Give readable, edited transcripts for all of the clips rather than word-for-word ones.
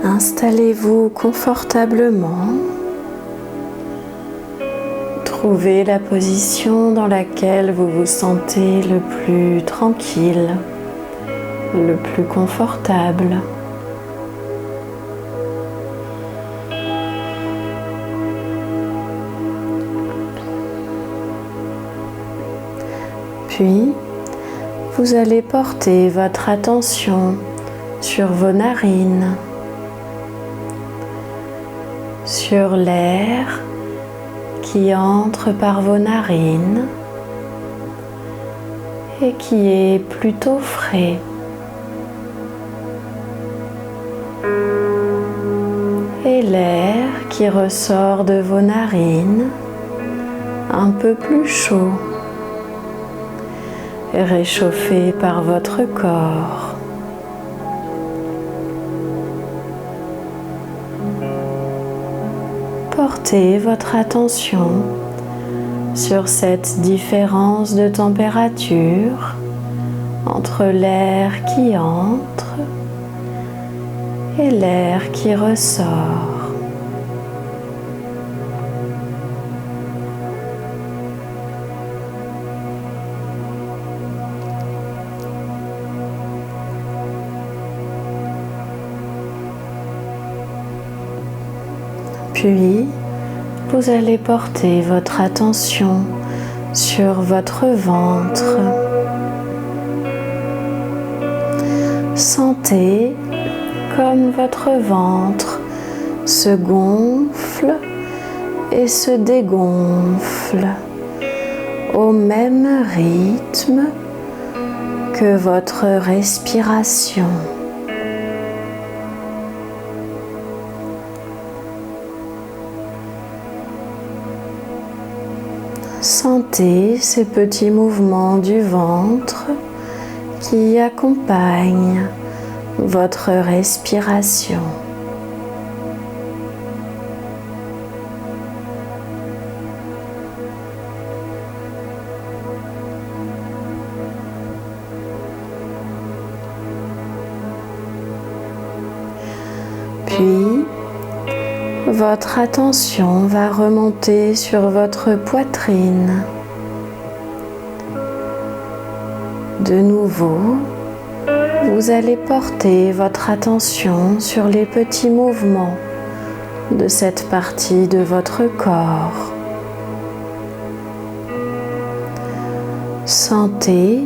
Installez-vous confortablement. Trouvez la position dans laquelle vous vous sentez le plus tranquille, le plus confortable. Puis, vous allez porter votre attention sur vos narines, sur l'air qui entre par vos narines et qui est plutôt frais. Et l'air qui ressort de vos narines un peu plus chaud, réchauffé par votre corps. Portez votre attention sur cette différence de température entre l'air qui entre et l'air qui ressort. Puis, vous allez porter votre attention sur votre ventre. Sentez comme votre ventre se gonfle et se dégonfle au même rythme que votre respiration. Sentez ces petits mouvements du ventre qui accompagnent votre respiration. Puis, votre attention va remonter sur votre poitrine. De nouveau, vous allez porter votre attention sur les petits mouvements de cette partie de votre corps. Sentez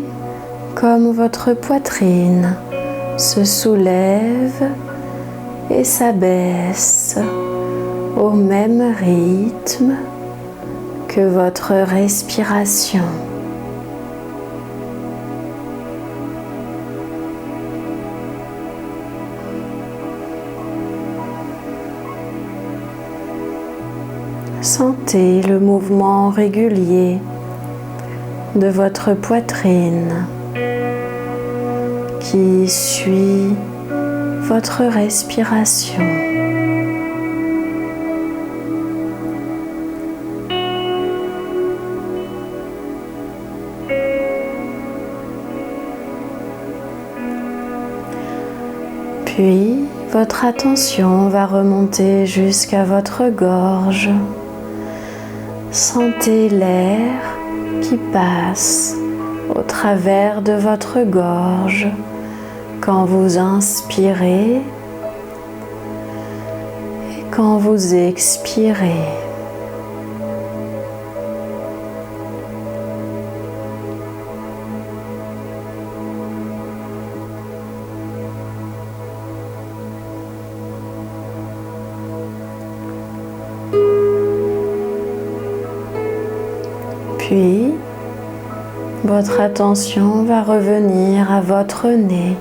comme votre poitrine se soulève et s'abaisse au même rythme que votre respiration. Sentez le mouvement régulier de votre poitrine qui suit votre respiration. Puis, votre attention va remonter jusqu'à votre gorge. Sentez l'air qui passe au travers de votre gorge quand vous inspirez et quand vous expirez. Puis, votre attention va revenir à votre nez,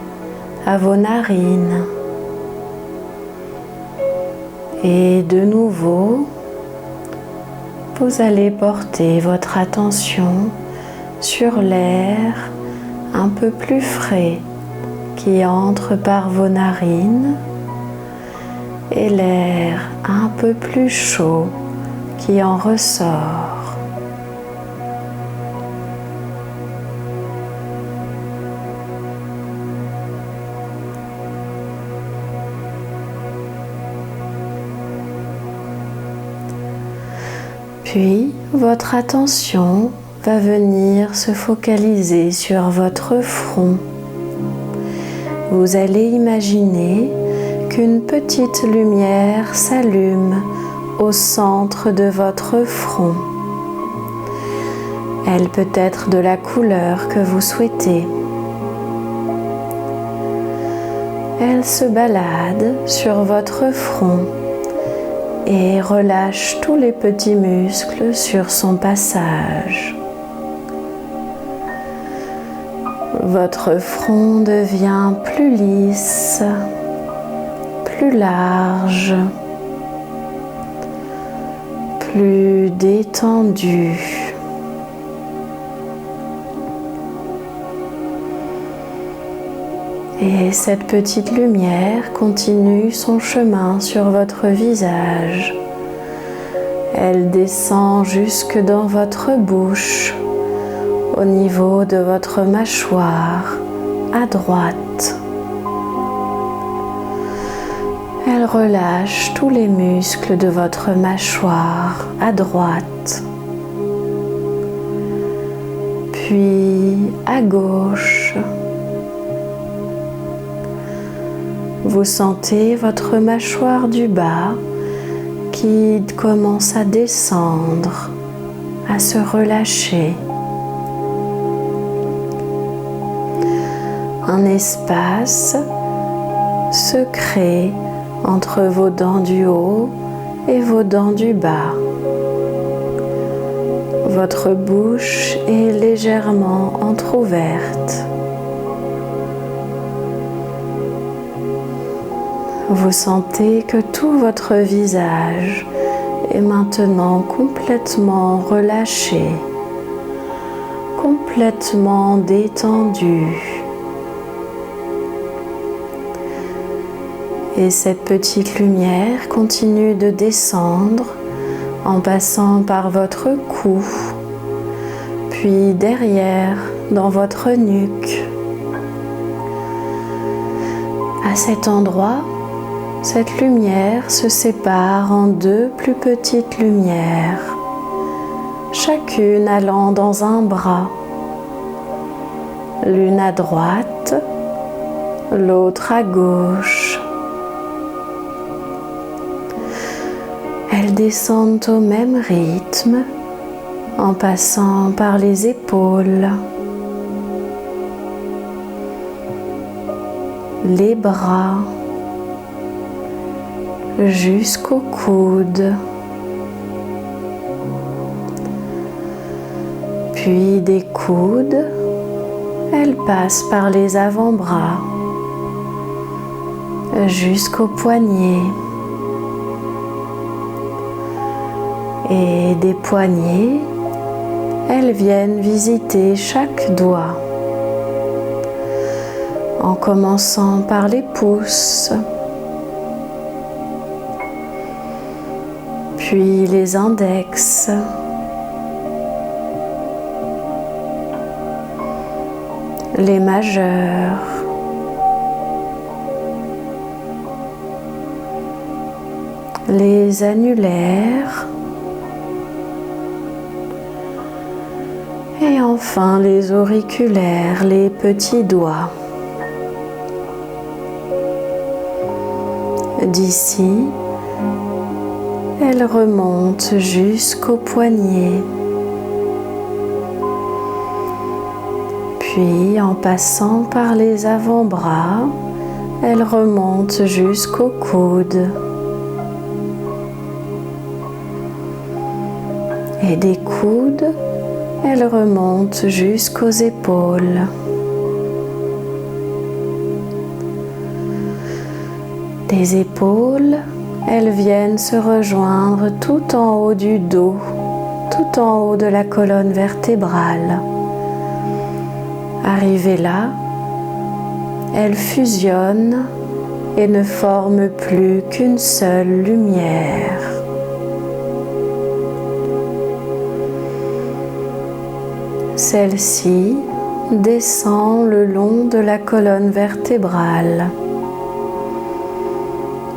à vos narines. Et de nouveau, vous allez porter votre attention sur l'air un peu plus frais qui entre par vos narines et l'air un peu plus chaud qui en ressort. Puis, votre attention va venir se focaliser sur votre front. Vous allez imaginer qu'une petite lumière s'allume au centre de votre front. Elle peut être de la couleur que vous souhaitez. Elle se balade sur votre front et relâche tous les petits muscles sur son passage. Votre front devient plus lisse, plus large, plus détendu. Et cette petite lumière continue son chemin sur votre visage. Elle descend jusque dans votre bouche, au niveau de votre mâchoire, à droite. Elle relâche tous les muscles de votre mâchoire, à droite. Puis à gauche. Vous sentez votre mâchoire du bas qui commence à descendre, à se relâcher. Un espace se crée entre vos dents du haut et vos dents du bas. Votre bouche est légèrement entrouverte. Vous sentez que tout votre visage est maintenant complètement relâché, complètement détendu. Et cette petite lumière continue de descendre en passant par votre cou, puis derrière dans votre nuque. À cet endroit, cette lumière se sépare en deux plus petites lumières, chacune allant dans un bras, l'une à droite, l'autre à gauche. Elles descendent au même rythme en passant par les épaules, les bras, jusqu'au coude, puis des coudes, elles passent par les avant-bras jusqu'aux poignets et des poignets, elles viennent visiter chaque doigt en commençant par les pouces, puis les index, les majeurs, les annulaires et enfin les auriculaires, les petits doigts. D'ici, elle remonte jusqu'au poignet, puis en passant par les avant-bras, elle remonte jusqu'au coude. Et des coudes, elle remonte jusqu'aux épaules. Des épaules, elles viennent se rejoindre tout en haut du dos, tout en haut de la colonne vertébrale. Arrivées là, elles fusionnent et ne forment plus qu'une seule lumière. Celle-ci descend le long de la colonne vertébrale,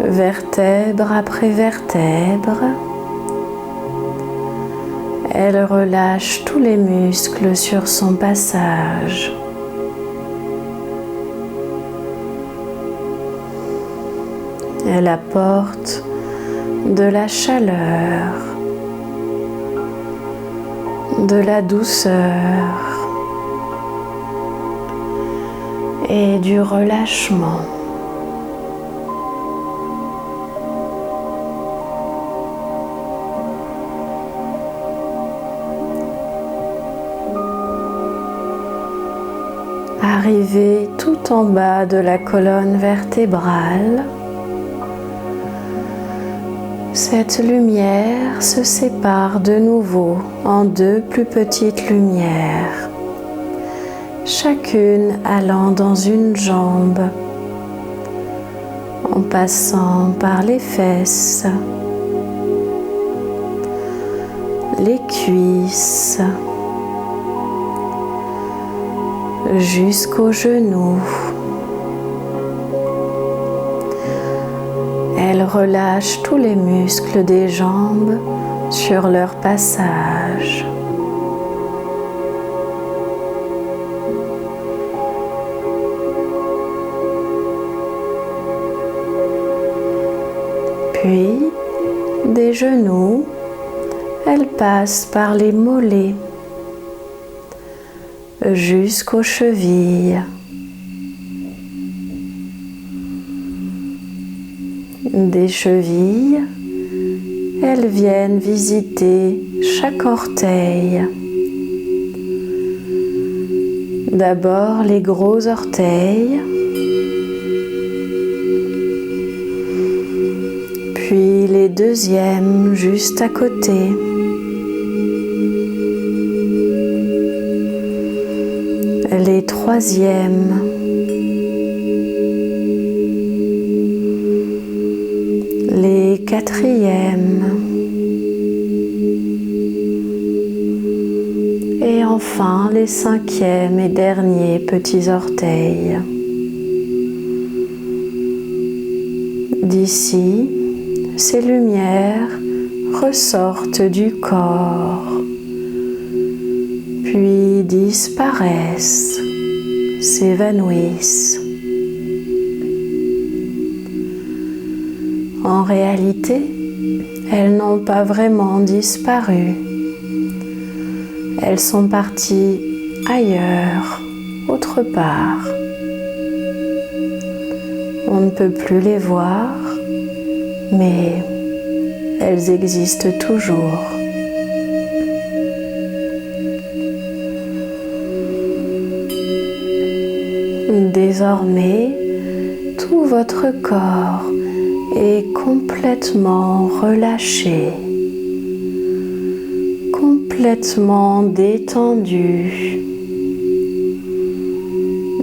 vertèbre après vertèbre, Elle relâche tous les muscles sur son passage. Elle apporte de la chaleur, de la douceur et du relâchement. Arrivé tout en bas de la colonne vertébrale, cette lumière se sépare de nouveau en deux plus petites lumières, chacune allant dans une jambe, en passant par les fesses, les cuisses, jusqu'aux genoux. Elle relâche tous les muscles des jambes sur leur passage. Puis, des genoux, elle passe par les mollets jusqu'aux chevilles. Des chevilles, elles viennent visiter chaque orteil. D'abord les gros orteils, puis les deuxièmes juste à côté. Les troisièmes. Les quatrièmes. Et enfin les cinquièmes et derniers petits orteils. D'ici, ces lumières ressortent du corps, puis disparaissent, s'évanouissent. En réalité, elles n'ont pas vraiment disparu. Elles sont parties ailleurs, autre part. On ne peut plus les voir, mais elles existent toujours. Désormais, tout votre corps est complètement relâché, complètement détendu,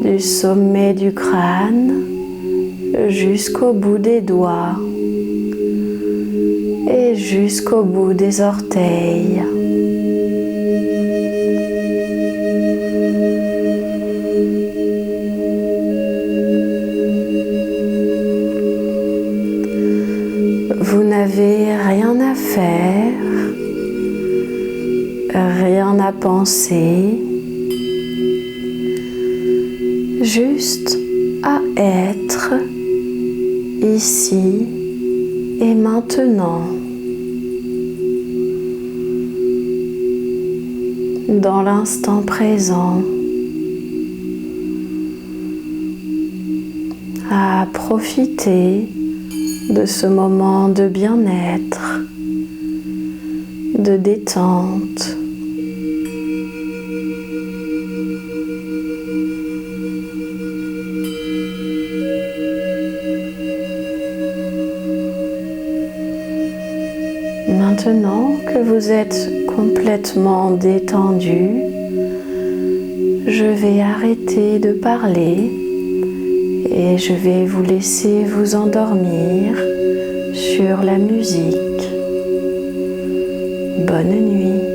du sommet du crâne jusqu'au bout des doigts et jusqu'au bout des orteils. Vous n'avez rien à faire, rien à penser, juste à être ici et maintenant, dans l'instant présent, à profiter de ce moment de bien-être, de détente. Maintenant que vous êtes complètement détendu, je vais arrêter de parler et je vais vous laisser vous endormir sur la musique. Bonne nuit.